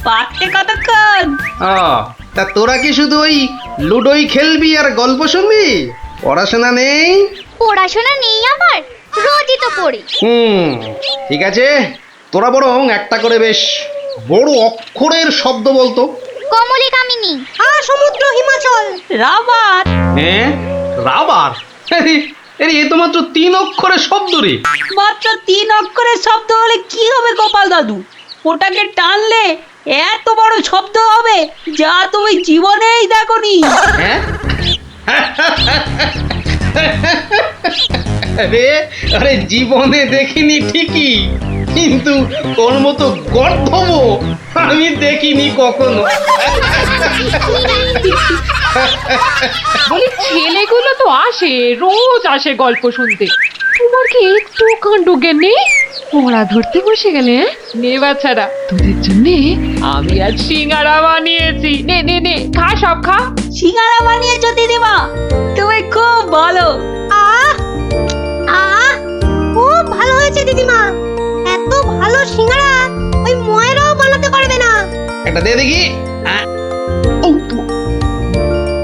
পারতে কতক্ষণ? তা তোরা কি শুধু ওই লুডোই খেলবি আর গল্প শুনবি? পড়াশোনা নেই? পড়াশোনা নেই আমার, রোজই তো পড়ি। ঠিক আছে, তোরা বরং একটা করে বেশ বড় অক্ষরের শব্দ বলতো। কমলি কামিনী, সমুদ্র হিমাচল, রাবার। হ্যাঁ, রাবার? এ তো মাত্র 3 অক্ষরের শব্দ রে। মাত্র 3 অক্ষরের শব্দ হলে কি হবে গোপাল দাদু? ওটাকে টানলে এত বড় শব্দ হবে যা তুমি জীবনেই দেখোনি। হ্যাঁ? আরে জীবনে দেখিনি ঠিকই, কিন্তু তোর মতো গর্ধব আমি দেখিনি কখনো। বলি ছেলেগুলো তো আসে, রোজ আসে গল্প শুনতে, তোমার কি একটু কাণ্ড জ্ঞান নেই? পড়া ধরতে বসে গেলে নে বাচ্চারা, তোদের জন্য আমি আজ সিঙ্গারা বানিয়েছি। নে নে নে, খা, সব খা। সিঙ্গারা বানিয়েছো দিদিমা, তুমি খুব ভালো। খুব ভালো হয়েছে দিদিমা। এত ভালো সিঙ্গারা ওই ময়রাও বানাতে পারবে না। একটা দে দেখি।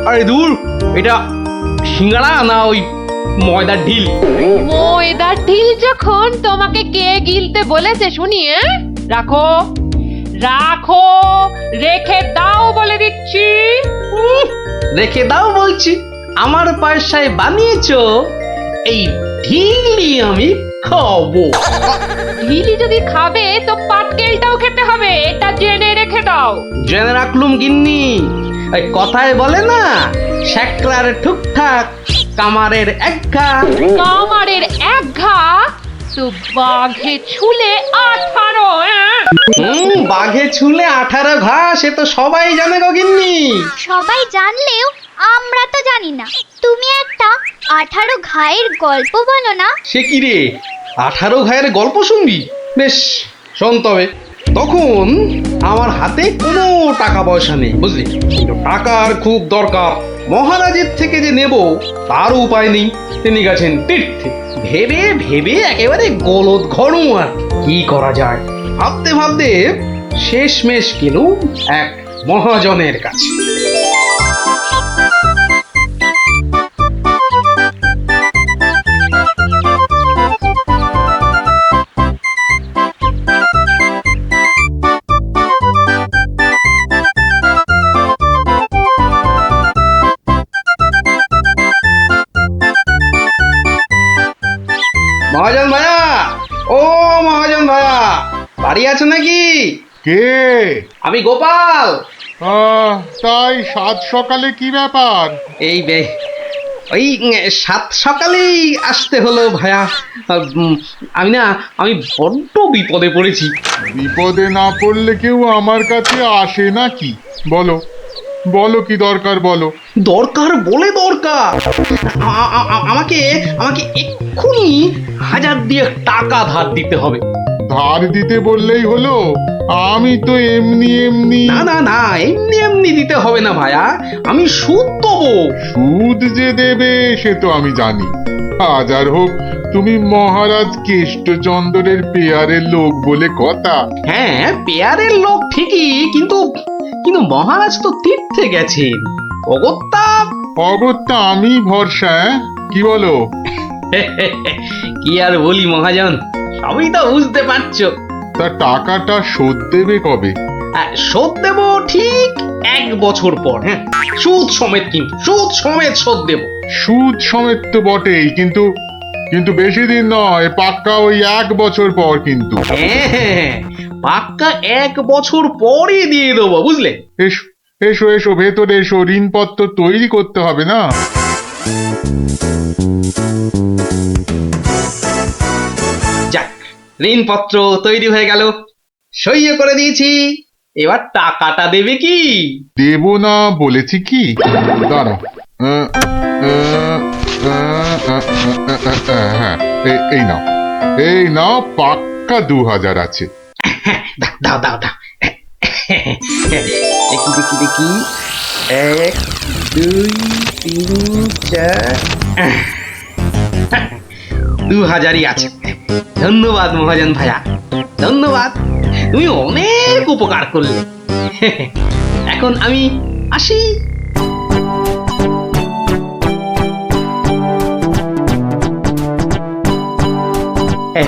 আরে দূর, এটা সিঙ্গাড়া না ওই ময়দার ঢিল? ময়দার ঢিল যখন তোমাকে কে গিলতে বলেছে শুনি? রাখো রাখো, রেখে দাও বলে দিচ্ছি। রেখে দাও বলছি? আমার পয়সায় বানিয়েছো, এই ঢিলই আমি খাবো। ঢিলি যদি খাবে তো পাটকেলটাও খেতে হবে, এটা জেনে রেখে দাও। জেনে রাখলুম গিন্নি। ওই কথায় বলে না, শ্যাকরার ঠুকঠাক কামারের এক ঘা। কামারের এক ঘা তো বাঘে ছুলে 18। বাঘে ছুলে 18 ঘা, সে তো সবাই জানে গো গিন্নি। সবাই জানলেও আমরা তো জানি না। তুমি একটা 18 ঘায়ের গল্প বলো না। সে কি রে, 18 ঘায়ের গল্প শুনবি? বেশ, শোন তবে। তখন আমার হাতে কোনো টাকা পয়সা নেই, বুঝলি, কিন্তু টাকার খুব দরকার। মহারাজের থেকে যে নেব তার উপায় নেই, তিনি গেছেন তীর্থে। ভেবে ভেবে একেবারে গলদ ঘরু। আর কি করা যায় ভাবতে ভাবতে শেষমেশ গেল এক মহাজনের কাছে। মহাজন ভাইয়া, ও মহাজন ভাইয়া, বাড়ি আছে নাকি? কে? আমি গোপাল। তাই সাত সকালে কি ব্যাপার? এই ওই 7 সকালেই আসতে হলো ভাইয়া। আমি বড্ড বিপদে পড়েছি। বিপদে না পড়লে কেউ আমার কাছে আসে নাকি? বলো বলো, কি দরকার বলো। দরকার বলে দরকার, আমাকে এক্ষুনি 1000 দিয়ে টাকা ধার দিতে হবে। ধার দিতে বললেই হলো? আমি তো এমনি এমনি। না না না, এমনি এমনি দিতে হবে না ভাইয়া, আমি সুদ দেবো। সুদ যে দেবে সে তো আমি জানি। হাজার হোক তুমি মহারাজ কেষ্টচন্দ্রের পেয়ারের লোক বলে কথা। হ্যাঁ, পেয়ারের লোক ঠিকই, কিন্তু মহারাজ তো তীর্থে গেছেন। অগত্যা আমি ভরসা। কি বলো? কি আর বলি মহাজন, সবই তো বুঝতে পারছো। তা টাকাটা শোধ দেবে কবে? শোধ দেব ঠিক 1 বছর পর। হ্যাঁ, সুদ সমেত, কিন্তু সুদ সমেত শোধ দেব। সুদ সমেত তো বটেই, কিন্তু বেশি দিন নয়, পাক্কা ওই 1 বছর পর কিন্তু। হ্যাঁ, পাক্কা 1 বছর পরই দিয়ে দেবো, বুঝলে। এসো এসো এসো, ভেতরে এসো, ঋণপত্র তৈরি করতে হবে না? যাক, ঋণপত্র তৈরি হয়ে গেল, সইও করে দিয়েছি। এবার টাকাটা দেবে কি? দেব না বলেছি কি? দাঁড়াও। হ্যাঁ, এই নাও, পাক্কা 2000 আছে। দাও দাও দাও। দেখি 1 2 3 4, 2000ই আছে। ধন্যবাদ মহাজন ভাইয়া, ধন্যবাদ, তুমি অনেক উপকার করলে। এখন আমি আসি।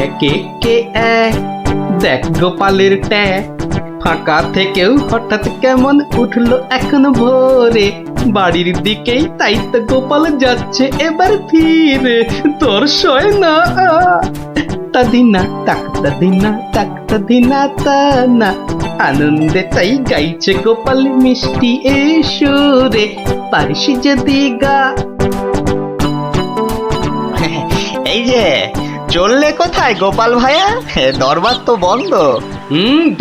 একে কে এক, দেখ গোপালের ট্যাগ, ফাঁকা থেকেও হঠাৎ কেমন উঠলো এখন ভোরে, বাড়ির দিকেই তাই তো গোপাল যাচ্ছে এবার ফিরে, তোর সয় না তাদিনা তাকতা দিনা তাকতা দিনা তা না, আনন্দে তাই গাইছে গোপাল মিষ্টি এই সুরে, পারিস যদি গা। এই যে চললে কোথায় গোপাল ভাইয়া? দরবার তো বন্ধ।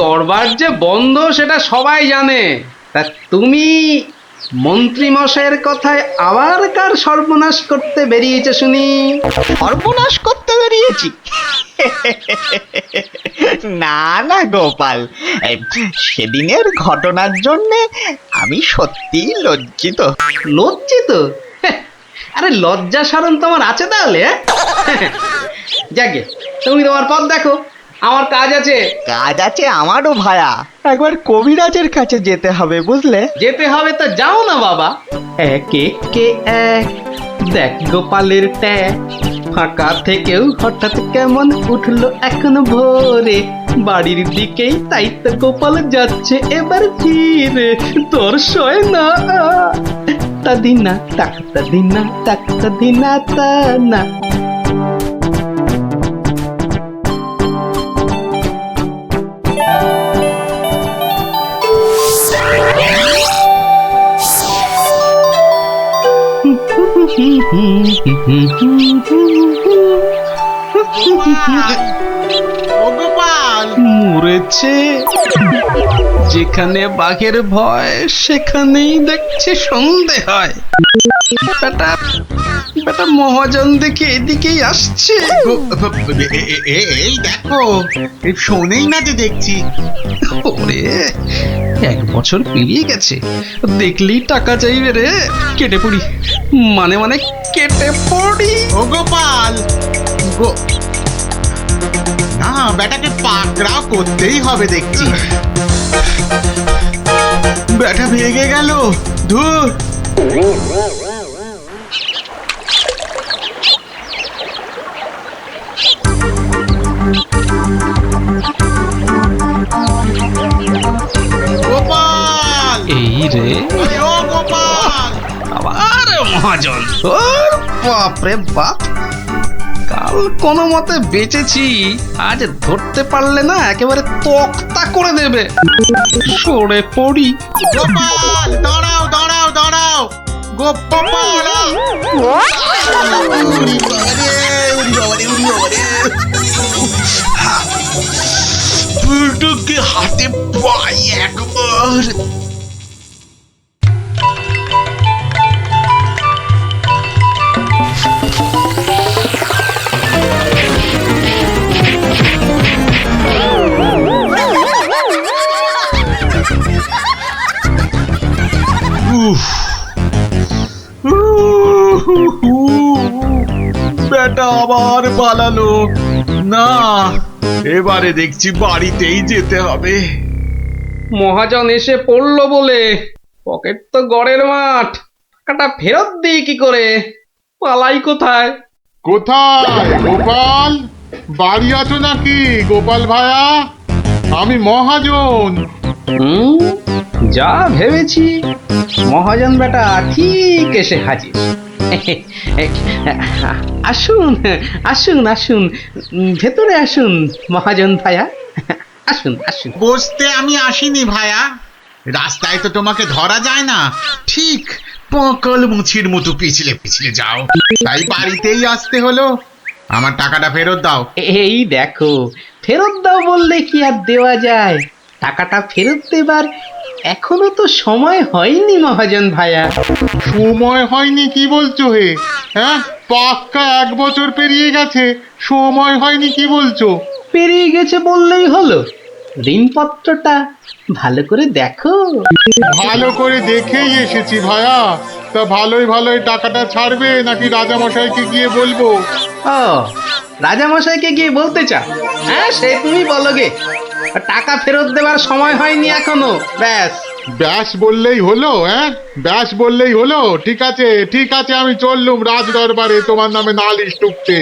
দরবার যে বন্ধ সেটা সবাই জানে, তা তুমি মন্ত্রী মশাইয়ের কথায় আবার কার সর্বনাশ করতে বেরিয়েছে শুনি? সর্বনাশ করতে বেরিয়েছি? না না গোপাল, এই সেদিনের ঘটনার জন্য আমি সত্যি লজ্জিত। লজ্জিত? আরে লজ্জা শরম তোমার আছে তাহলে? যাকে তুমি তোমার পথ দেখো, আমার কাজ আছে। কাজ আছে আমারও ভায়া, একবার কবিরাজের কাছে যেতে হবে বুঝলে। যেতে হবে তো যাও না বাবা। একে কে এক, দেখ গোপালের ট্যাগ, ফাঁকা থেকেও হঠাৎ কেমন উঠলো এখন ভোরে, বাড়ির দিকেই তাই তো গোপাল যাচ্ছে এবার ফিরে, তোর সয় না তাদিনা তাকতা দিনা তাকতা দিনা তা না। মরেছে, যেখানে বাঘের ভয় সেখানেই দেখছে সন্ধে হয়। বেটা বেটা মহাজন দেখে এদিকেই আসছে। এই দেখো, শোনেই না যে দেখছি। ওরে, 1 বছর পেরিয়ে গেছে, দেখলেই টাকা চাইবে রে। কেটে পড়ি, মানে কেটে পড়ি। ও গোপাল, না বেটাকে পাকড়াও করতেই হবে দেখছি। বেটা ভেগে গেল, ধুর। গোপাল, এই রে, আরে ও গোপাল, আবার মহাজন। ওর বাপরে বাপ, কাল কোনো মতে বেঁচেছি, আজ ধরতে পারলে না একেবারে তক্তা করে দেবে। সরে পড়ি। গোপাল, দাঁড়াও দাঁড়াও দাঁড়াও, গোপাল। বুড়োকে হাতে পাই একবার। বেটা আবার পালালো। না, এবারে দেখছি বাড়িতেই যেতে হবে। মহাজন এসে পড়লো বলে, পকেট তো গড়ের মাঠ, টাকাটা ফেরত দিই কি করে? পালাই কোথায়? কোথায় গোপাল? বাড়ি আছো নাকি গোপাল ভায়া? আমি মহাজন। যা ভেবেছি, মহাজন বেটা ঠিক এসে হাজির। আসুন আসুন আসুন, ভেতরে আসুন মহাজন ভাইয়া, আসুন আসুন। বসতে আমি আসিনি ভায়া, রাস্তায় তো তোমাকে ধরা যায় না, ঠিক পকল মুছির মতো পিছলে পিছলে যাও, তাই বাড়িতেই আসতে হলো। আমার টাকাটা ফেরত দাও। এই দেখো, ফেরত দাও বললে কি আর দেওয়া যায়? টাকাটা ফেরত দেবার এখনো তো সময় হয়নি মহাজন ভাইয়া। সময় হয়নি কি বলছো হে? হ্যাঁ, পাক্কা 1 বছর পেরিয়ে গেছে, সময় হয়নি কি বলছো? পেরিয়ে গেছে বললেই হলো? ঋণপত্রটা ভালো করে দেখো। ভালো করে দেখেই এসেছি ভায়া, তা ভালোই ভালোই টাকাটা ছাড়বে নাকি রাজামশাইকে গিয়ে বলবো? ও রাজামশাইকে গিয়ে বলতে চাও? হ্যাঁ সে তুমি বলো গে। টাকা ফেরত দেওয়ার সময় হয়নি এখনো। ব্যাস। ব্যাস বললেই হলো? হ্যাঁ, ব্যাস বললেই হলো? ঠিক আছে ঠিক আছে, আমি চললুম রাজ দরবারে তোমার নামে নালিশ টুকতে।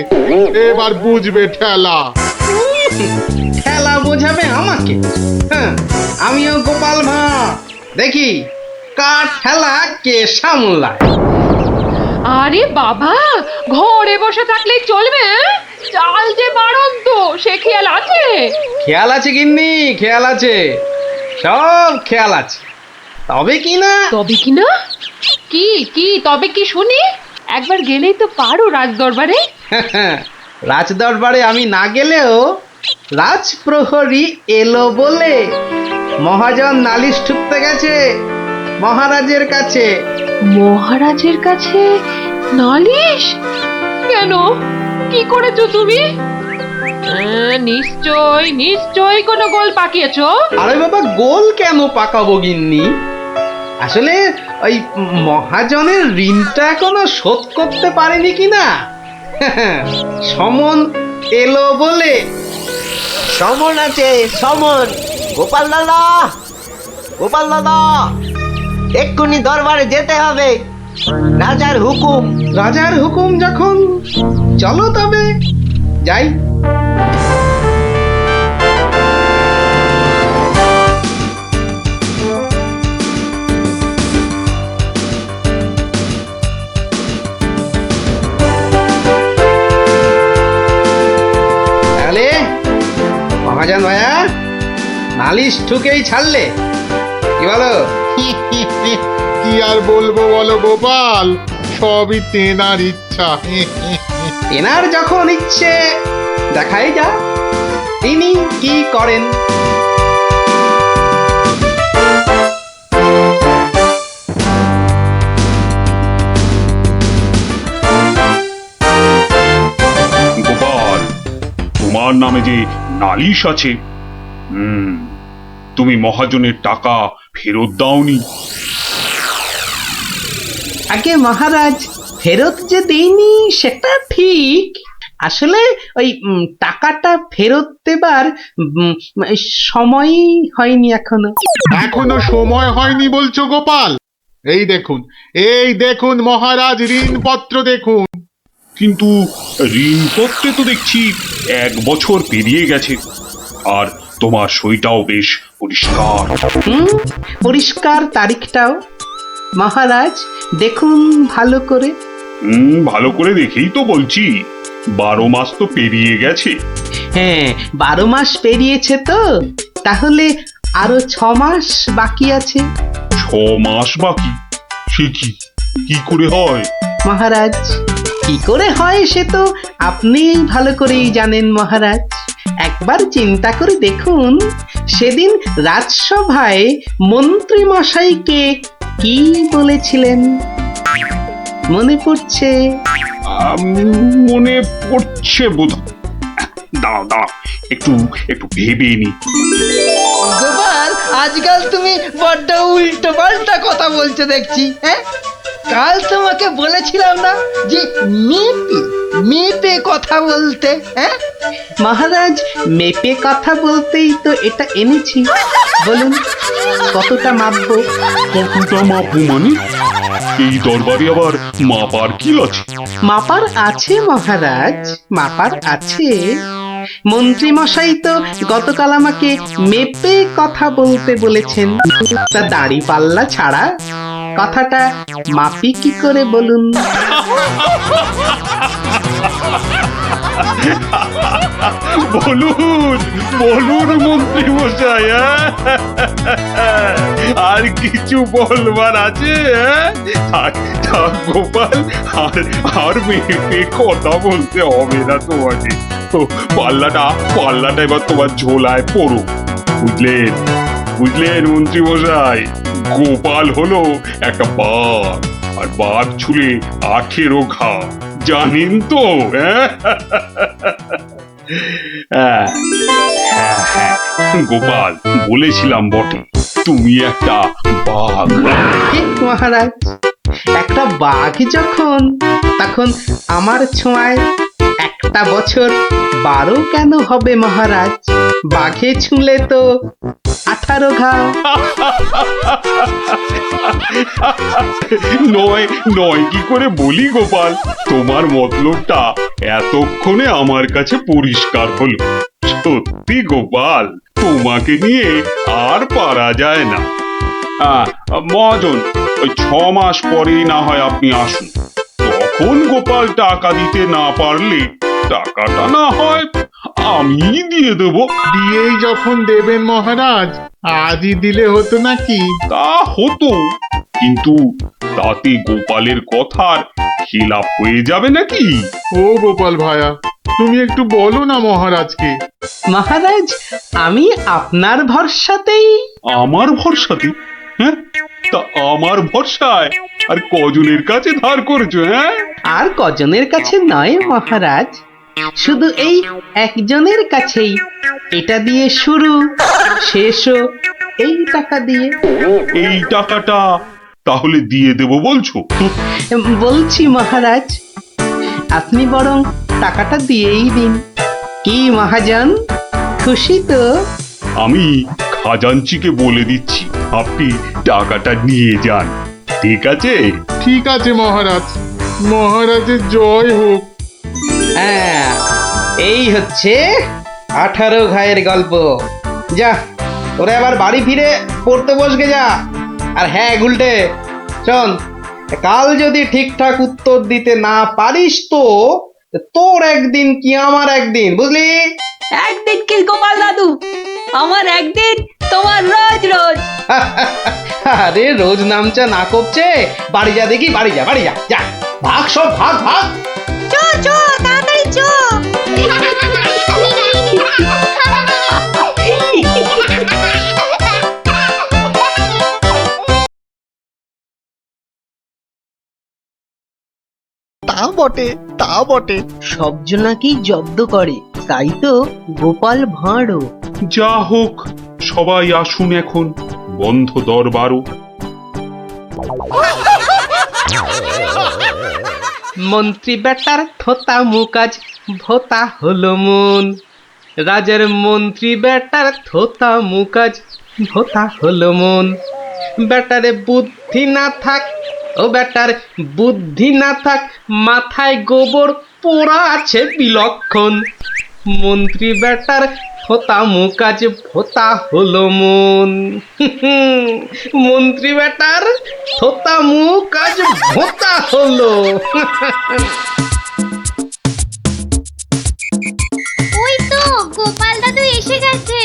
এবার বুঝবে ঠেলা। খেলা বোঝাবে আমাকে? হ্যাঁ আমিও গোপাল ভাঁড়, দেখি কার খেলা কে সামলায়। আরে বাবা, ঘরে বসে থাকলেই চলবে? চাল যে বাড়ন্ত, সে খেয়াল আছে? খেয়াল আছে গিন্নি, খেয়াল আছে, সব খেয়াল আছে। তবে কি না তবে কি না? কি কি তবে কি শুনি? একবার গেলেই তো পারো রাজ দরবারে। রাজ দরবারে আমি না গেলেও রাজপ্রহরী এলো বলে মহাজন নালিশ ঠুকতে গেছে মহারাজের কাছে। মহারাজের কাছে নালিশ? কেন, কি করেছো তুমি? নিশ্চয় নিশ্চয় কোনো গোল পাকিয়েছো। আরে বাবা, গোল কেন পাকাবো গিন্নি? আসলে ওই মহাজনের ঋণটা এখনো শোধ করতে পারেনি কিনা। সমন এলো বলে। সমন আছে, সমন। গোপাল দাদা, গোপাল দাদা, এক্ষুনি দরবারে যেতে হবে, রাজার হুকুম। রাজার হুকুম যখন, চলো তবে যাই। তাহলে মহাজন ভাইয়া নালিশ ঠুকেই ছাড়লে, কি বলো? কি আর বলবো বলো গোপাল, সবই তেনার ইচ্ছা। তেনার যখন ইচ্ছে দেখাই যা তিনি কি করেন। গোপাল, তোমার নামে যে নালিশ আছে, তুমি মহাজনের টাকা ফেরত দাওনি। আগে মহারাজ, ফেরত যে দেইনি সেটা ঠিক। আসলে ওই টাকাটা ফেরত দেবার সময় হয়নি এখনো। এখনো সময় হয়নি বলছো গোপাল? এই দেখুন, এই দেখুন মহারাজ, ঋণপত্র দেখুন। কিন্তু ঋণপত্রে তো দেখছি 1 বছর পেরিয়ে গেছে, আর তোমার সইটাও বেশ পরিষ্কার। পরিষ্কার তারিখটাও। মহারাজ দেখুন ভালো করে। ভালো করে দেখেই তো বলছি, 12 মাস তো পেরিয়ে গেছে। হ্যাঁ 12 মাস পেরিয়েছে তো, তাহলে আরো 6 মাস বাকি আছে। 6 মাস বাকি? সে কি করে হয়? মহারাজ কি করে হয় সে তো আপনি ভালো করেই জানেন মহারাজ। একবার চিন্তা করে দেখুন, সেদিন রাজসভায় মন্ত্রী মশাইকে কি বলেছিলেন, মনে পড়ছে? মনে পড়ছে বোধ। দাঁড়াও একটু ভেবে নি। গোপাল, আজকাল তুমি বড্ড উল্টো পাল্টা কথা বলছো দেখছি। হ্যাঁ, কাল তোমাকে বলেছিলাম না যে মেপে মেপে কথা বলতে? হ্যাঁ মহারাজ, মেপে কথা বলতেই তো এটা এনেছি। বলুন কতটা মাপবো? কতটা মাপবো মানে? এই দরবারে আবার মাপার কি আছে? মাপার আছে মহারাজ, মাপার আছে। মন্ত্রী মশাই তো গতকাল আমাকে মেপে কথা বলতে বলেছেন। তা দাড়ি পাল্লা ছাড়া কথাটা মাপি কি করে বলুন? বলুন মন্ত্রী মশাই, আর কিছু বলবার আছে? গোপাল, আর মেপে কথা বলতে হবে না তোমাকে। পাল্লাটা এবার তোমার ঝোলায় পড়ো। বুঝলেন মন্ত্রী মশাই? গোপাল হলো একটা বাঘ, আর বাঘ ছুলে 18 ঘা, জানেন তো? হ্যাঁ, গোপাল, বলেছিলাম বটে, তুমি একটা বাঘ। ঠিক মহারাজ, একটা বাঘ যখন, তখন আমার ছোঁয়ায় একটা বছর 12 কেন হবে মহারাজ? বাঘে ছুঁলে তো 18 ঘা। নয় নয় কি করে বলি গোপাল, তোমার মতলবটা এতক্ষণে আমার কাছে পরিষ্কার হলো। সত্যি গোপাল, তোমাকে নিয়ে আর পারা যায় না। মহাজন, ওই 6 মাস পরেই না হয় আপনি আসুন। তখন গোপাল টাকা দিতে না পারলে টাকাটা না হয় আমি দিয়ে দেবো। দিয়েই যখন দেবেন মহারাজ, আজই দিলে হতো নাকি? তা হতো, কিন্তু তাতে গোপালের কথার খিলাপ হয়ে যাবে নাকি? ও গোপাল ভায়া, তুমি একটু বলো না মহারাজকে। মহারাজ, আমি আপনার ভরসাতেই। আমার ভরসাতে? হ্যাঁ, তা আমার ভরসায় আর কজনের কাছে ধার করেছো? হ্যাঁ, আর কজনের কাছে নয় মহারাজ, শুধু এই একজনের কাছেই। এটা দিয়ে শুরু, শেষও এই টাকা দিয়ে। এই টাকাটা তাহলে দিয়ে দেবো বলছো? বলছি মহারাজ, আপনি বরং টাকাটা দিয়েই দিন। কি মহাজন, খুশি তো? আমি খাজাঞ্চিকে বলে দিচ্ছি, আপনি টাকাটা নিয়ে যান, ঠিক আছে? ঠিক আছে মহারাজ, মহারাজের জয় হোক। হ্যাঁ, এই হচ্ছে 18 ঘায়ের গল্প। যা, তোরে আবার বাড়ি ফিরে পড়তে বসগে যা। আর হ্যাঁ গুলটে, শোন, কাল যদি ঠিকঠাক উত্তর দিতে না পারিস তো তোর একদিন কি আমার একদিন, বুঝলি? একদিন কি গোপাল দাদু, আমার একদিন, তোমার রোজ রোজ। আরে রোজ নামচা না করছে, বাড়ি যা দেখি, বাড়ি যা, বাড়ি যা, যা, ভাগ সব, ভাগ ভাগ। চো চো, তাড়াতাড়ি চো। তা বটে, তা বটে। সব জনাকেই জব্দ করে, তাই তো গোপাল ভাঁড়ও। যা হোক, সবাই আসুন এখন, বন্ধ দরবারও। মন্ত্রী বেটার থোতা মুকাজ ভোতা হলো মন। রাজার মন্ত্রী বেটার থোতা মুকাজ ভোতা হলো মন। বেটারে বুদ্ধি না থাক, ও বেটার বুদ্ধি না থাক, মাথায় গোবর পোড়া আছে বিলক্ষণ। মন্ত্রী বেটার থোতা মুকাজ ভোতা হলো মন। মন্ত্রী বেটার থোতা মুকাজ ভোতা হলো। ওই তো গোপাল দাদু এসে গেছে।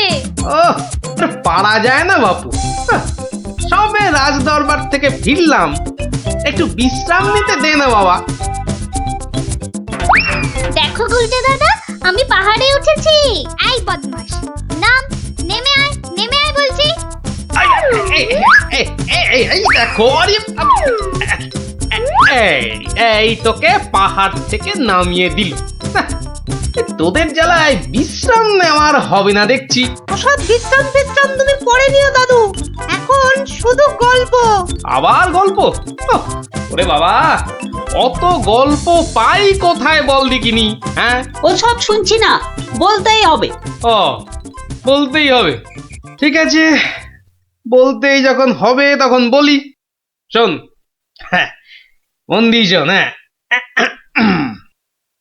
ওহ, পারা যায় না বাপু। সবে রাজ দরবার থেকে ফিরলাম, একটু বিশ্রাম নিতে দে না বাবা। দেখো গুলটে দাদা, আমি পাহাড়ে উঠেছি। এই বদমাশ, নাম, নেমে আয়, নেমে আয় বলছি। এই দেখো, আরে, এই তোকে পাহাড় থেকে নামিয়ে দিল। তোদের জ্বালায় বিশ্রাম নেওয়ার হবে না দেখছি। ওসব বিশ্রাম বিশ্রাম তুমি পড়ে নিও দাদু, এখন শুধু গল্প। আবার গল্প? ওরে বাবা, অত গল্প পাই কোথায় বল দিকিনি? হ্যাঁ, ওসব শুনছি না, বলতেই হবে। ও, বলতেই হবে। ঠিক আছে, বলতেই যখন হবে তখন বলি। শোন, হ্যাঁ, মন দিয়ে শোন। হ্যাঁ,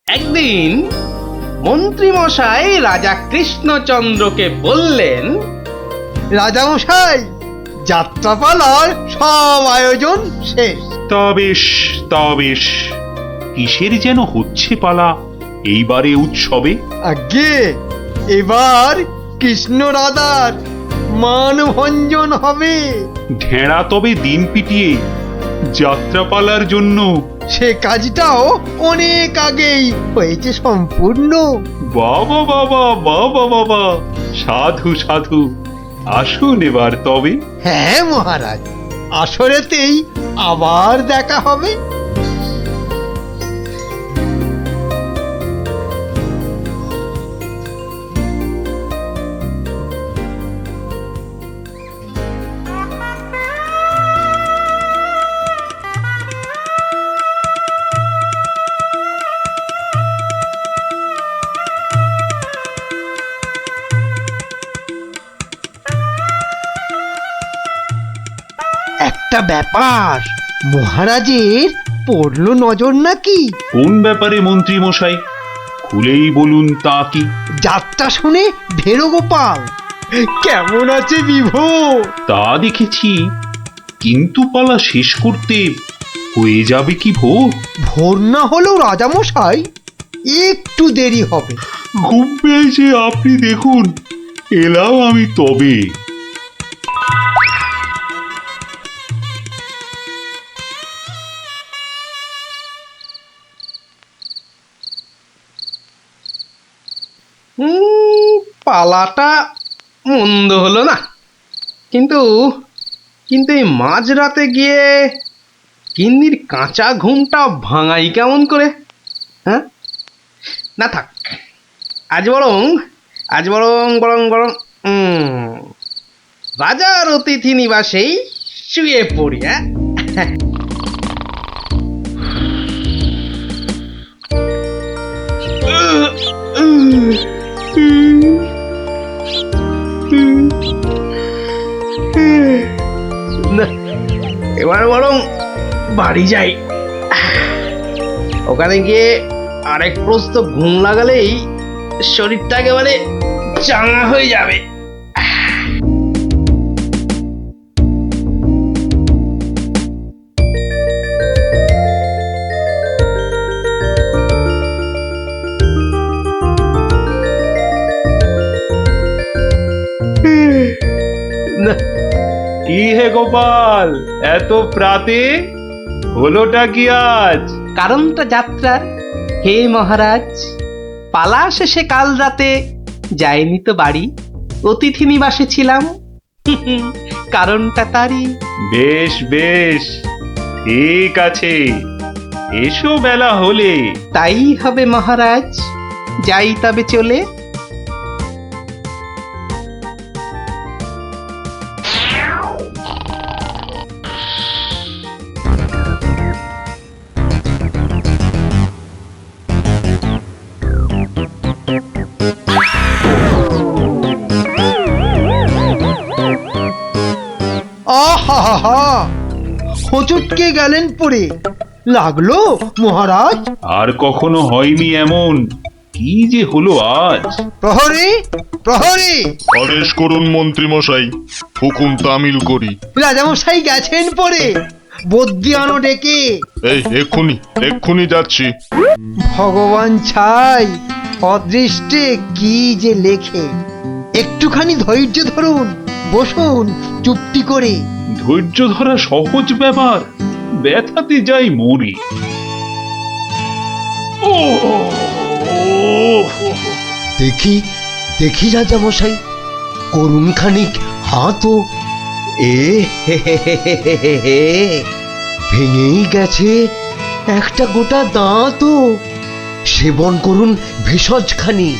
একদিন মন্ত্রী মশাই রাজা কৃষ্ণচন্দ্রকে বললেন, রাজা মশাই, যাত্রাপালার সব আয়োজন শেষ। তা বেশ, তা বেশ। কিসের যেন হচ্ছে পালা এইবারে উৎসবে? আগে এবার কৃষ্ণ রাধার মানভঞ্জন হবে। ঢেঁড়া তবে দিন পিটিয়ে যাত্রাপালার জন্য? সে কাজটাও অনেক আগেই হয়েছে সম্পূর্ণ। বাবা বাবা, বাবা বাবা, সাধু সাধু। আসুন এবার তবে। হ্যাঁ মহারাজ, আসরেতেই আবার দেখা হবে। একটা ব্যাপার, মহারাজের পড়লো নজর নাকি? কোন ব্যাপারে মন্ত্রী মশাই, খুলেই বলুন তা কি? যাত্রা শুনে ভেরো গোপাল কেমন আছে বিভোর? তা দেখেছি, কিন্তু পালা শেষ করতে হয়ে যাবে কি ভোর? ভোর না হলেও রাজামশাই একটু দেরি হবে। ঘুম পেয়েছে আপনি দেখুন, এলাম আমি তবে। পালাটা মন্দ হলো না, কিন্তু কিন্তু এই মাঝরাতে গিয়ে গিন্নির কাঁচা ঘুমটা ভাঙাই কেমন করে? হ্যাঁ, না থাক, আজ বরং বরং বরং রাজার অতিথি নিবাসেই শুয়ে পড়ি। হ্যাঁ, না, এবার বরং বাড়ি যাই, ওখানে গিয়ে আরেক প্রস্ত ঘুম লাগালেই শরীরটা একেবারে চাঙা হয়ে যাবে। না, কি হে গোপাল, এত প্রাতে হলোটা কি আজ? কারণটা যাত্রার, হে মহারাজ, পালা শেষে কাল রাতে যাইনি তো বাড়ি, অতিথি নিবাসে ছিলাম। কারণটা তারই। বেশ বেশ, ঠিক আছে, এসো বেলা হলে। তাই হবে মহারাজ, যাই তবে চলে। আহা, হোঁচটকে গেলেন পড়ে, লাগলো মহারাজ? আর কখনো হয়নি এমন, কি যে হলো আজ? প্রহরী, প্রহরী! আদেশ করুন মন্ত্রী মশাই, হুকুম তামিল করি। রাজামশাই গেছেন পড়ে, বদ্যি আনো ডেকে। এই এক্ষুনি যাচ্ছি। ভগবান ছাই, অদৃষ্টে কি যে লেখে। একটুখানি ধৈর্য ধরুন, বসুন চুপটি করে। ধৈর্য ধরা সহজ ব্যাপার, ব্যথাতে যাই মরি। ও দেখি দেখি রাজামশাই, করুন খানিক হাতও। ভেঙেই গেছে একটা গোটা দাঁতও। সেবন করুন ভেষজ খানি,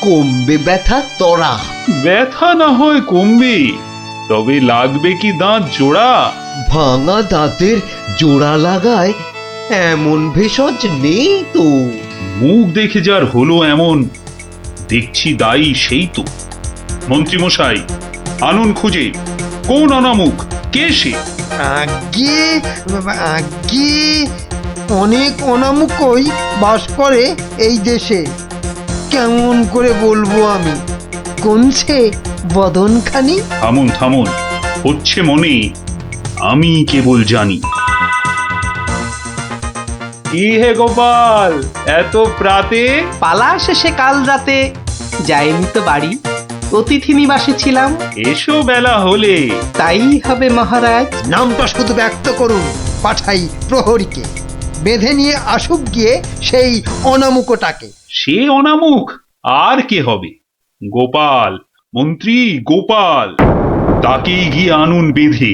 কমবে ব্যথা তরা। ব্যথা না হয় কমবে, তবে লাগবে কি দাঁত জোড়া? ভাঙা দাঁতের জোড়া লাগায় এমন ভেষজ নেই তো। মুখ দেখে যার হলো এমন, দেখছি দায়ী সেই তো। মন্ত্রী মশাই, আনুন খুঁজে, কোন অনামুখ, কে সে? আগে আগে অনেক অনামুকই বাস করে এই দেশে। কেমন করে বলবো আমি, কোন সে বদনখানি? থামুন থামুন, হচ্ছে মনে, আমি কেবল জানি। কি হে গোপাল, এত প্রাতে? পালা শেষে কাল রাতে যাইনি তো বাড়ি, অতিথি নিবাসে ছিলাম। এসো বেলা হলে। তাই হবে মহারাজ। নামটা শুধু ব্যক্ত করুন, পাঠাই প্রহরীকে, বেঁধে নিয়ে আসুক গিয়ে সেই অনামুকটাকে। সে অনামুখ আর কে হবে? গোপাল, মন্ত্রী গোপাল, তাকেই গিয়ে আনুন বেঁধে,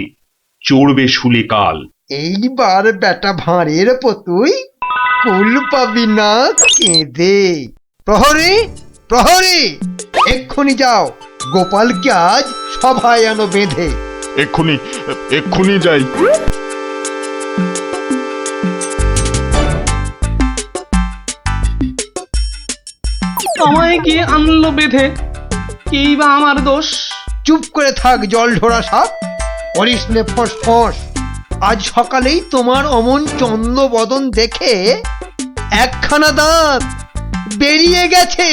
চড়বে শুলে কাল। এইবার বেটা ভাঁড়ের পতুই কুল পাবি না কেঁদে। প্রহরী, প্রহরী, এক্ষুনি যাও, গোপালকে আজ সভায় আনো বেঁধে। এক্ষুনি যাই। আমায় গিয়ে আনলো বেঁধে, এই বা আমার দোষ? চুপ করে থাক জল ঢোড়া সাপ, করিস নে ফোঁস ফোঁস। আজ সকালেই তোমার অমন চন্দ্র বদন দেখে একখানা দাঁত বেরিয়ে গেছে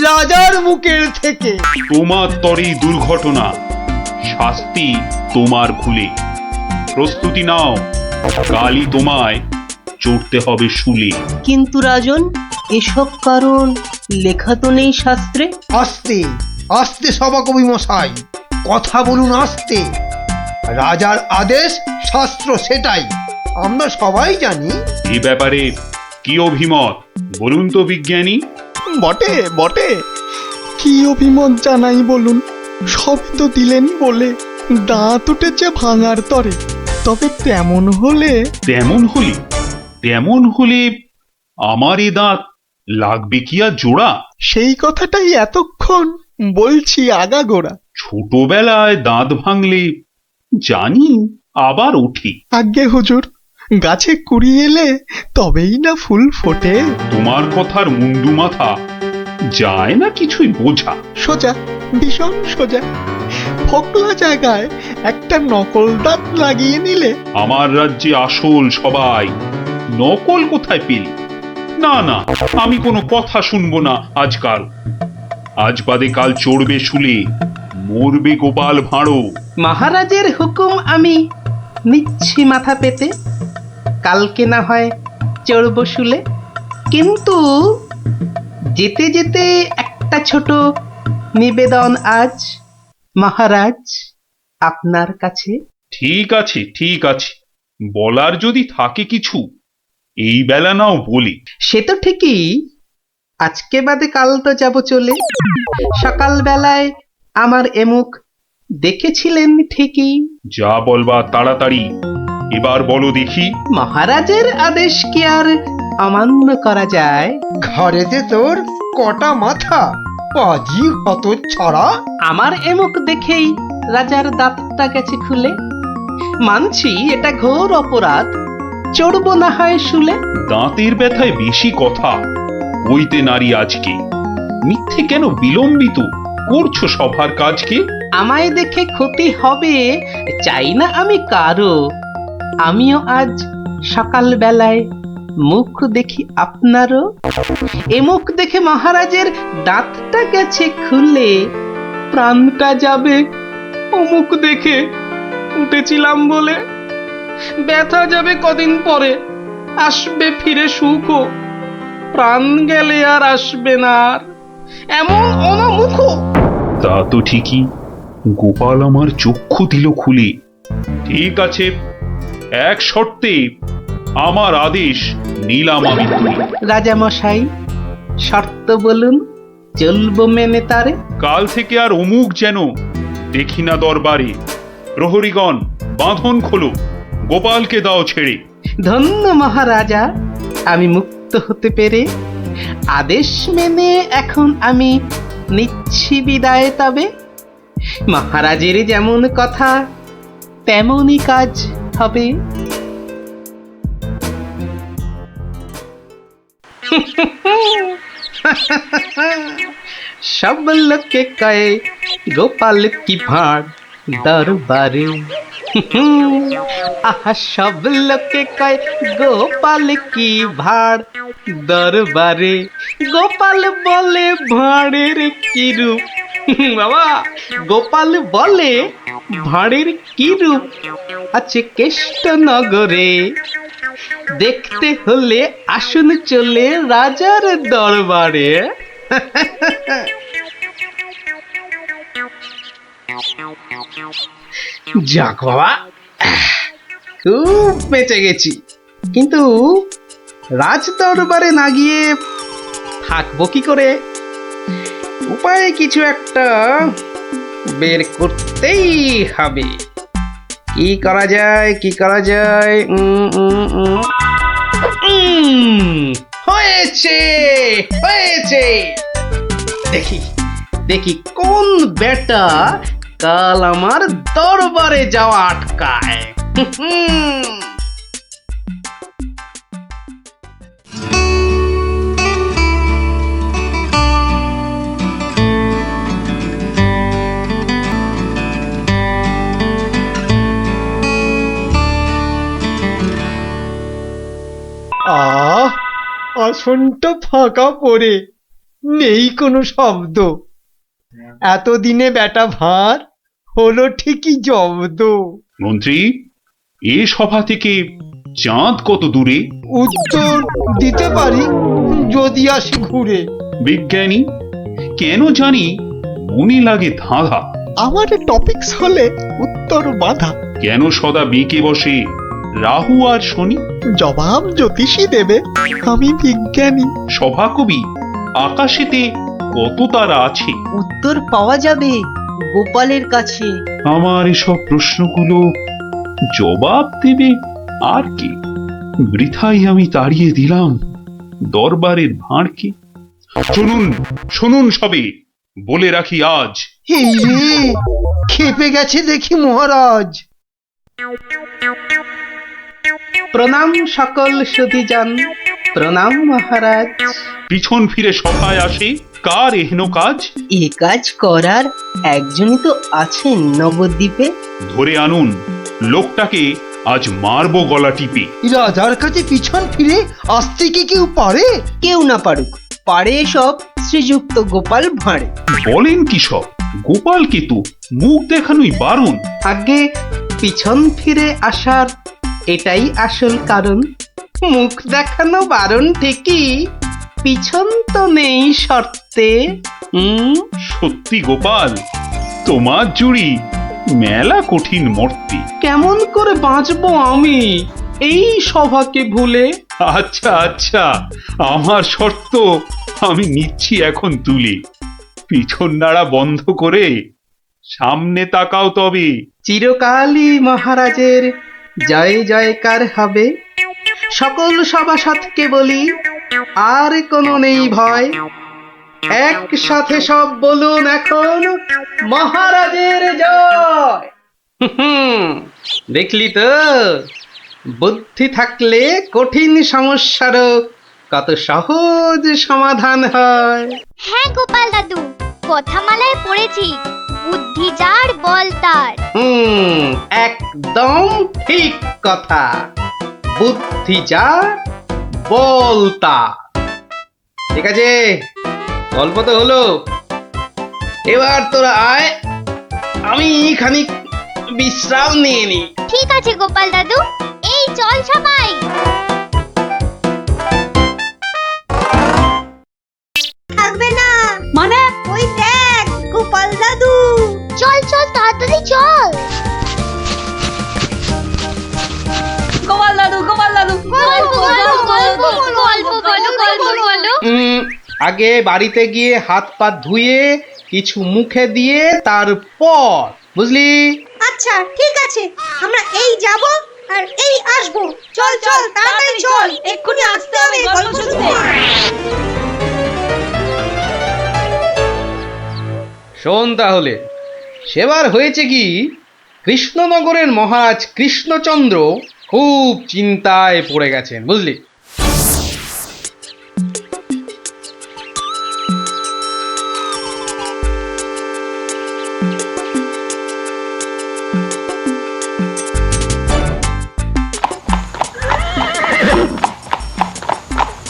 রাজার মুখের থেকে। তোমার তরে দুর্ঘটনা, শাস্তি তোমার ভুলে। প্রস্তুতি নাও, কালই তোমায় চড়তে হবে শুলে। কিন্তু রাজন, এসব কারণ লেখা তো নেই শাস্ত্রে। আস্তে আস্তে সভাকবি মশাই, কথা বলুন আস্তে। রাজার আদেশ শাস্ত্র সেটাই আমরা সবাই জানি। এ ব্যাপারে কি অভিমত বলুন তো বিজ্ঞানী? বটে বটে, কি অভিমত জানাই বলুন? সবই তো দিলেন বলে, দাঁত উঠেছে ভাঙার তরে। তবে তেমন হলে আমার এ দাঁত লাগবে কি আর জোড়া? সেই কথাটাই এতক্ষণ বলছি আগাগোড়া। ছোটবেলায় দাঁত ভাঙলে জানি আবার উঠি। আজ্ঞে হুজুর, গাছে কুড়ি এলে তবেই না ফুল ফোটে। তোমার কথার মুন্ডু মাথা যায় না কিছুই বোঝা। সোজা, ভীষণ সোজা। ফোকলা জায়গায় একটা নকল দাঁত লাগিয়ে নিলে। আমার রাজ্যে আসল সবাই, নকল কোথায় পেলি? না না, আমি কোনো কথা শুনবো না আজকাল। আজ বাদে কাল চড়বে শুলে, মরবে গোপাল ভাঁড়ো। মহারাজের হুকুম আমি নিচ্ছি মাথা পেতে, কালকে না হয় চড়ব শুলে। কিন্তু যেতে যেতে একটা ছোট নিবেদন আজ মহারাজ আপনার কাছে। ঠিক আছে ঠিক আছে, বলার যদি থাকে কিছু এই বেলা নাও বলি। সে তো ঠিকই, আজকে বাদে কাল তো যাব চলে। সকাল বেলায় আমার এমুখ দেখেছিলেন ঠিকই। যা বলবা তাড়াতাড়ি এবার বলো দেখি। মহারাজের আদেশ কি আর অমান্য করা যায়? ঘরেতে তোর কটা মাথা, পাজি হত ছড়া। আমার এমুখ দেখেই রাজার দাঁতটা গেছে খুলে। মানছি এটা ঘোর অপরাধ, চড়ব না হয় শুলে। দাঁতের ব্যথায় বেশি কথা বইতে নারী আজকে, মিথ্যে কেন বিলম্বিত করছো সভার কাজকে? আমায় দেখে ক্ষতি হবে চাই না আমি কারো। আমিও আজ সকাল বেলায় মুখ দেখি আপনারও। এ মুখ দেখে মহারাজের দাঁতটা গেছে খুলে, প্রাণটা যাবে ও মুখ দেখে উঠেছিলাম বলে। ব্যথা যাবে কদিন পরে, আসবে ফিরে সুখ। প্রাণ গেলে আর আসবে না আর এমন অনামুখ। তা তো ঠিকই, গোপাল আমার চক্ষু দিল খুলে। ঠিক আছে, এক শর্তে আমার আদেশ নিলাম আমি তুলে। রাজা মশাই, শর্ত বলুন, চলবো মেনে তারে। কাল থেকে আর অমুক যেন দেখি না দরবারে। প্রহরীগণ বাঁধন খোলো, গোপালকে দাও ছেড়ে। ধন্য মহারাজা, আমি মুক্ত হতে পেরে। আদেশ মেনে এখন আমি নিচ্ছি বিদায়। তবে মহারাজের যেমন কথা তেমনই কাজ হবে। সব লোকে কয়ে গোপাল কি ভাঁড় দরবারে। আহা, সব লোকে কয় গোপাল কি ভাঁড় দরবারে। গোপাল বলে ভাঁড়ের কি রূপ। বাবা, গোপাল বলে ভাঁড়ের কি রূপ আছে কেষ্ট নগরে। দেখতে হলে আসুন চলে রাজার দরবারে। যাক বাবা, খুব বেঁচে গেছি। কিন্তু রাজ দরবারে না গিয়ে থাকবো কি করে? উপায় কিছু একটা বের করতেই হবে। কি করা যায়, কি করা যায়? হয়েছে হয়েছে, দেখি দেখি কোন বেটা কাল আমার দরবারে যাওয়া আটকায়। আসনটা ফাঁকা পড়ে নেই কোনো শব্দ। এতদিনে বেটা ভাঁড় হলো ঠিকই জব্দ। মন্ত্রী, এ সভা থেকে চাঁদ কত দূরে? উত্তর দিতে পারি যদি আসি ঘুরে। বিজ্ঞানী, কেন জানি মনে লাগে ধাঁধা। আমার টপিকস হলে উত্তর বাধা। কেন সদা বেঁকে বসে রাহু আর শনি? জবাব জ্যোতিষী দেবে, আমি বিজ্ঞানী। সভাকবি, আকাশেতে কত তারা আছে? উত্তর পাওয়া যাবে গোপালের কাছে। আমার এসব প্রশ্নগুলো জবাব দেবে আর কে? বৃথাই আমি তাড়িয়ে দিলাম দরবারের ভাঁড়কে। শুনুন শুনুন সবে, বলে রাখি আজ। এই রে, খেপে গেছে দেখি মহারাজ। প্রণাম সকল সুধীজন, প্রণাম মহারাজ। পিছন ফিরে সভায় আসে কার এহেন কাজ? এ কাজ করার একজনই তো আছেন নবদ্বীপে। ধরে আনুন লোকটাকে, আজ মারবো গলা টিপে। রাজার কাছে পিছন ফিরে আসতে কি কেউ পারে? কেউ না পারুক, পারে এসব শ্রীযুক্ত গোপাল ভাঁড়ে। বলেন কি সব? গোপালকে তো মুখ দেখানোই বারণ। আগে পিছন ফিরে আসার এটাই আসল কারণ। মুখ দেখানো বারণ ঠিকই, পিছন তো নেই শর্তে। সত্যি গোপাল, তোমার জুড়ি মেলা কঠিন মর্তে। কেমন করে বাঁচবো আমি এই সভাকে ভুলে? আচ্ছা আচ্ছা, আমার শর্ত আমি নিচ্ছি এখন তুলে। পিছন নাড়া বন্ধ করে সামনে তাকাও তবে। চিরকালই মহারাজের জয় জয়কার হবে। সকল সভাসদকে বলি, আর কোনো নেই ভয়। একসাথে সব বলুন এখন, মহারাজের জয়। দেখলি তো, বুদ্ধি থাকলে কঠিন সমস্যারও কত সহজ সমাধান হয়। হ্যাঁ গোপাল দাদু, কথামালায় পড়েছি, বুদ্ধি যার বল তার। একদম ঠিক কথা। বুদ্ধি যা বল তার। ঠিক আছে, গল্প তো হলো, এবার তোরা আয়, আমি খানিক বিশ্রাম নিয়ে নি। ঠিক আছে গোপাল দাদু, এই চল সবাই। থাকবে না মানে ওই দেখ গোপাল দাদু। চল চল তাড়াতাড়ি চল। গোপাল দাদু, গোপাল দাদু, গল্প বলো। আগে বাড়িতে গিয়ে হাত পা ধুয়ে কিছু মুখে দিয়ে তারপর, বুঝলি? আচ্ছা ঠিক আছে, আমরা এই যাব আর এই আসব। চল চল তাড়াতাড়ি চল, এক্ষুনি আসতে হবে গল্প শুনতে। শোন তাহলে, সেবার হয়েছে কি, কৃষ্ণনগরের মহারাজ কৃষ্ণচন্দ্র খুব চিন্তায় পড়ে গেছেন, বুঝলি?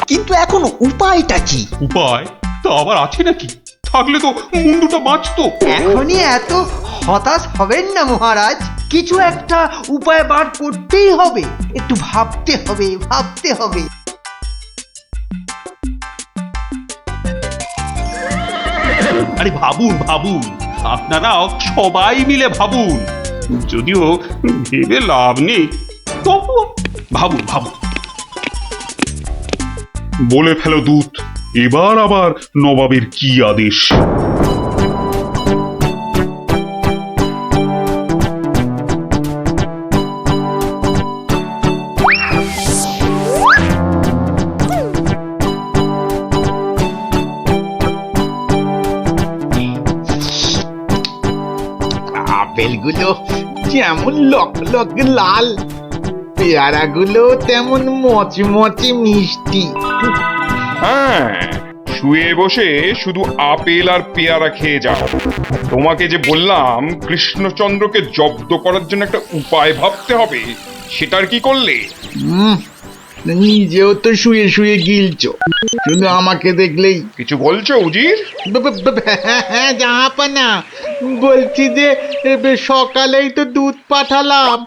কিন্তু এখন উপায়টা কি? উপায় তা আবার আছে নাকি? থাকলে তো মুন্ডুটা বাঁচতো। এখনই এত হতাশ হবেন না মহারাজ, কিছু একটা উপায় বার করতেই হবে। একটু ভাবতে হবে, ভাবতে হবে। আরে ভাবুন ভাবুন, আপনারা সবাই মিলে ভাবুন। যদিও ভেবে লাভ নেই, তবু ভাবুন ভাবুন। বলে ফেলো দূত, এবার আবার নবাবের কি আদেশ? আপেলগুলো যেমন লক লক লাল, পেয়ারাগুলো তেমন মচমচে মিষ্টি। হ্যাঁ, শুয়ে বসে শুধু আপেল আর পেয়ারা খেয়ে যাও। তোমাকে যে বললাম কৃষ্ণচন্দ্রকে জব্দ করার জন্য একটা উপায় ভাবতে হবে, সেটার কি করলে? নিজেও তো শুয়ে শুয়ে গিলছো, শুধু আমাকে দেখলেই। কিছু বলছো উজির? হ্যাঁ জাহাপানা, বলছি যে সকালেই তো দুধ পাঠালাম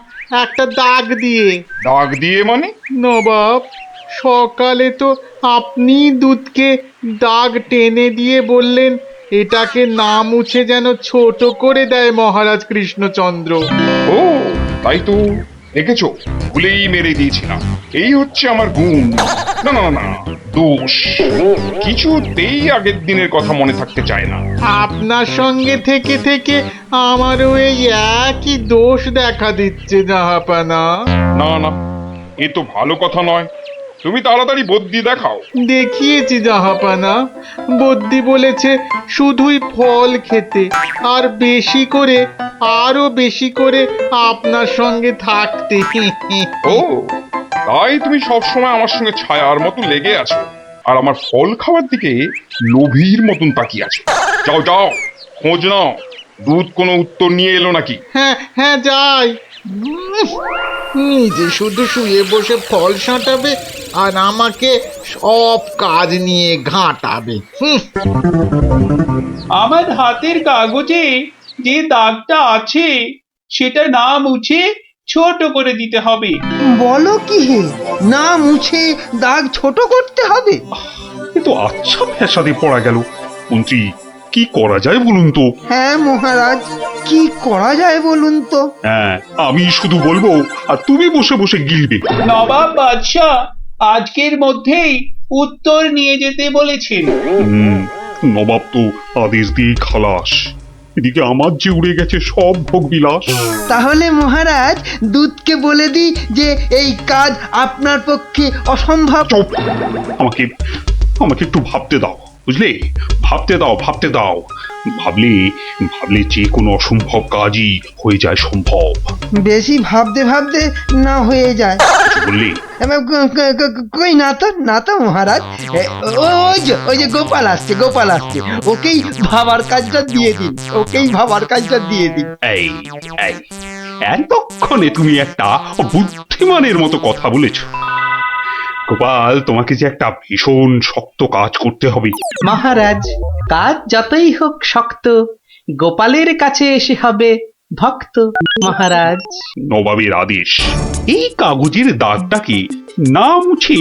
একটা দাগ দিয়ে। দাগ দিয়ে মানে? নবাব, সকালে তো আপনি দুধকে দাগ টেনে দিয়ে বললেন এটাকে না মুছে যেন ছোট করে দেয় মহারাজ কৃষ্ণচন্দ্র। ও তাই তো, দেখেছো ভুলেই মেরে দিয়েছিলাম। এই হচ্ছে আমার গুণ, না না না দোষ। কিছুতেই আগের দিনের কথা মনে থাকতে চায় না। আপনার সঙ্গে থেকে থেকে আমারও এই একই দোষ দেখা দিচ্ছে জাহাপানা। না না, এ তো ভালো কথা নয়। তুমি তাড়াতাড়ি বদ্যি দেখাও। দেখিয়েছি জাহাপানা, বদ্যি বলেছে শুধুই ফল খেতে, আর বেশি করে, আরো বেশি করে আপনার সঙ্গে থাকতে। ও তাই তুমি সবসময় আমার সঙ্গে ছায়ার মতো লেগে আছো, আর আমার ফল খাওয়ার দিকে লোভীর মতন তাকিয়ে আছো। যাও যাও, খোঁজ নাও দুধ কোনো উত্তর নিয়ে এলো নাকি। হ্যাঁ হ্যাঁ যাই। নিজে শুধু শুয়ে বসে ফল সাঁটাবে আর আমাকে সব কাজ নিয়ে ঘাঁটাবে। আমার হাতের কাগজে যে দাগটা আছে সেটা না মুছে ছোট করে দিতে হবে। বলো কি হে, না মুছে দাগ ছোট করতে হবে? এ তো আচ্ছা ফ্যাসাদে পড়া গেল। মন্ত্রী, কি করা যায় বলুন তো? হ্যাঁ মহারাজ, কি করা যায় বলুন তো? হ্যাঁ, আমি শুধু বলবো আর তুমি বসে বসে গিলবে। নবাব বাদশাহ আজকের মধ্যেই উত্তর নিয়ে যেতে বলেছেন। নবাব তো আদেশ দিয়ে খালাস। এদিকে আমার যে উড়ে গেছে সব ভোগ বিলাস। তাহলে মহারাজ দুধকে বলে দিই যে এই কাজ আপনার পক্ষে অসম্ভব। চুপ! আমাকে আমাকে একটু ভাবতে দাও, বুঝলে? ভাবতে দাও, ভাবতে দাও। ভাবলে ভাবলে যে কোনো অসম্ভব কাজই হয়ে যায় সম্ভব। বেশি ভাবতে ভাবতে না হয়ে যায়। বললে কই না তো, না তো মহারাজ। ওই যে গোপাল আসছে, গোপাল আসছে, ওকেই ভাবার কাজটা দিয়ে দিন, ওকেই ভাবার কাজটা দিয়ে দিন। এই এই এতক্ষণে তুমি একটা বুদ্ধিমানের মতো কথা বলেছ। গোপাল, তোমাকে যে একটা ভীষণ শক্ত কাজ করতে হবে। মহারাজ, কাজ যতই হোক শক্ত, গোপালের কাছে এসে হবে ভক্ত। মহারাজ, নবাবের আদেশ, এই কাগজের দাগটাকে না মুছে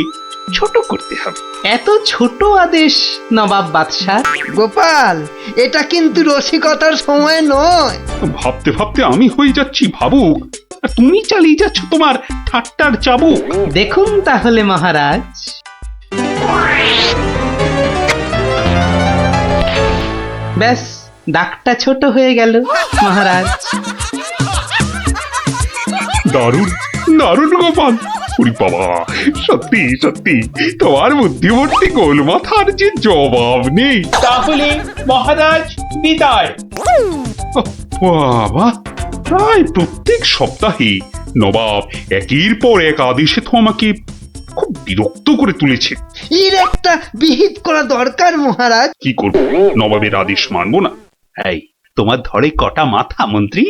ছোট করতে হবে। এত ছোট আদেশ নবাব বাদশাহ? গোপাল, এটা কিন্তু রসিকতার সময় নয়। ভাবতে ভাবতে আমি হয়ে যাচ্ছি ভাবুক, আর তুমি চালিয়ে যাচ্ছ তোমার ঠাট্টার চাবুক। দেখুন তাহলে মহারাজ। ব্যাস, দাগটা ছোট হয়ে গেল মহারাজ। দারুণ দারুণ গোপাল! ওরে বাবা, সত্যি সত্যি তোমার বুদ্ধিমতী গোল মাথার যে জবাব নেই। তাহলে মহারাজ বিদায়। বাবা, প্রায় প্রত্যেক সপ্তাহে নবাব একের পর এক আদেশে তো আমাকে খুব বিরক্ত করে তুলেছে। এর একটা বিহিত করা দরকার মহারাজ। কি করব, নবাবের আদেশ মানবো না? এই, তোমার ধরে কটা মাথা মন্ত্রী?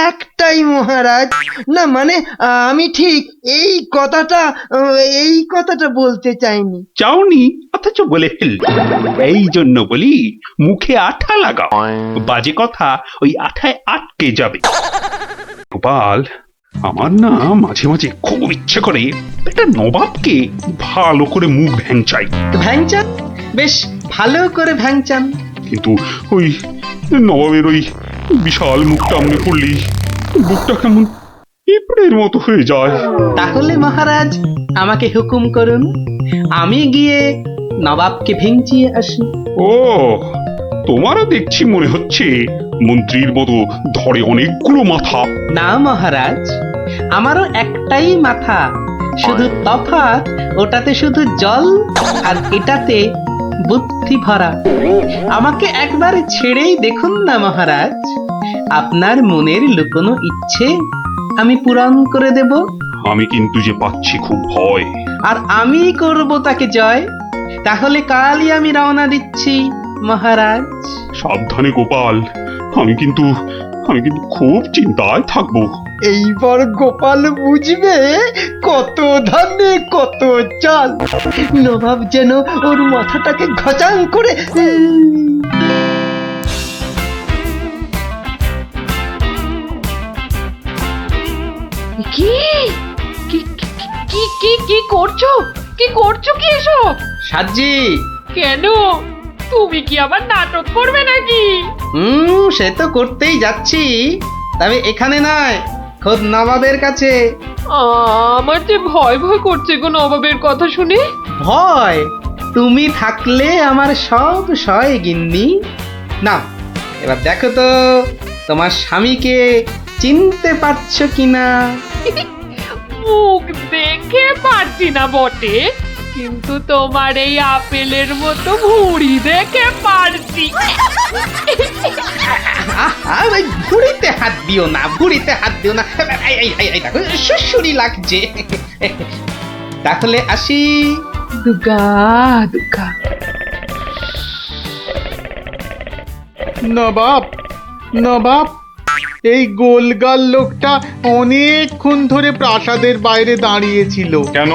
একটাই মহারাজ। না মানে আমি ঠিক এই কথাটা বলতে চাইনি। চাওনি অথচ বলে ফেল। এই জন্য বলি, মুখে আঠা লাগাও, বাজে কথা ওই আঠায় আটকে যাবে। গোপাল, আমার না মাঝে মাঝে খুব ইচ্ছে করে একটা নবাবকে ভালো করে মুখ ভ্যাংচাই। ভ্যাংচান, বেশ ভালো করে ভ্যাংচান। কিন্তু ওই নবাবের ওই বিশাল মুখটা মনে পড়লেই বুকটা কেমন পিঁপড়ের মতো হয়ে যায়। তাহলে মহারাজ আমাকে হুকুম করুন, আমি গিয়ে নবাবকে ভেঙচিয়ে আসি। ও, তোমারও দেখছি মনে হচ্ছে মন্ত্রীর মতো ধরে অনেকগুলো মাথা। না মহারাজ, আমারও একটাই মাথা, শুধু তফাৎ ওটাতে শুধু জল আর এটাতে বুদ্ধি ভরা। আমাকে একবার ছেড়েই দেখুন না মহারাজ, আপনার মনের লুকোনো ইচ্ছে আমি পূরণ করে দেব। আমি কিন্তু যে পাচ্ছি খুব ভয়। আর আমি করব তাকে জয়। তাহলে কালই আমি রওনা দিচ্ছি মহারাজ। সাবধানে গোপাল, আমি কিন্তু আমি কিন্তু খুব চিন্তায় থাকবো। এইবার গোপাল বুঝবে কত ধানে কত চাল। নবাব যেন ওর মাথাটাকে ঘচাং করে কি কি কি কি কি করছো? কি করছো কি এসব? সাজি, কেন? তুমি কি আবার নাটক করবে নাকি? সে তো করতেই যাচ্ছি, তবে এখানে নয়, খোদ নবাবের কাছে। আমার যে ভয় ভয় করছে গো নবাবের কথা শুনে। ভয়? তুমি থাকলে আমার সব সয় গিন্নি। না, এবার দেখো তো তোমার স্বামীকে চিনতে পারছো কিনা। মুখ দেখে পারছি না বটে, কিন্তু তোমার এই আপেলের মতো ভুঁড়ি দেখে পারছি। ওই ভুঁড়িতে হাত দিও না, ভুঁড়িতে হাত দিও না। এই দেখো সুসুরি লাগছে। তাহলে আসি। দুগা দুগা। নবাব, নবাব, এই গোলগাল লোকটা অনেকক্ষণ ধরে প্রাসাদের বাইরে দাঁড়িয়েছিল। কেন?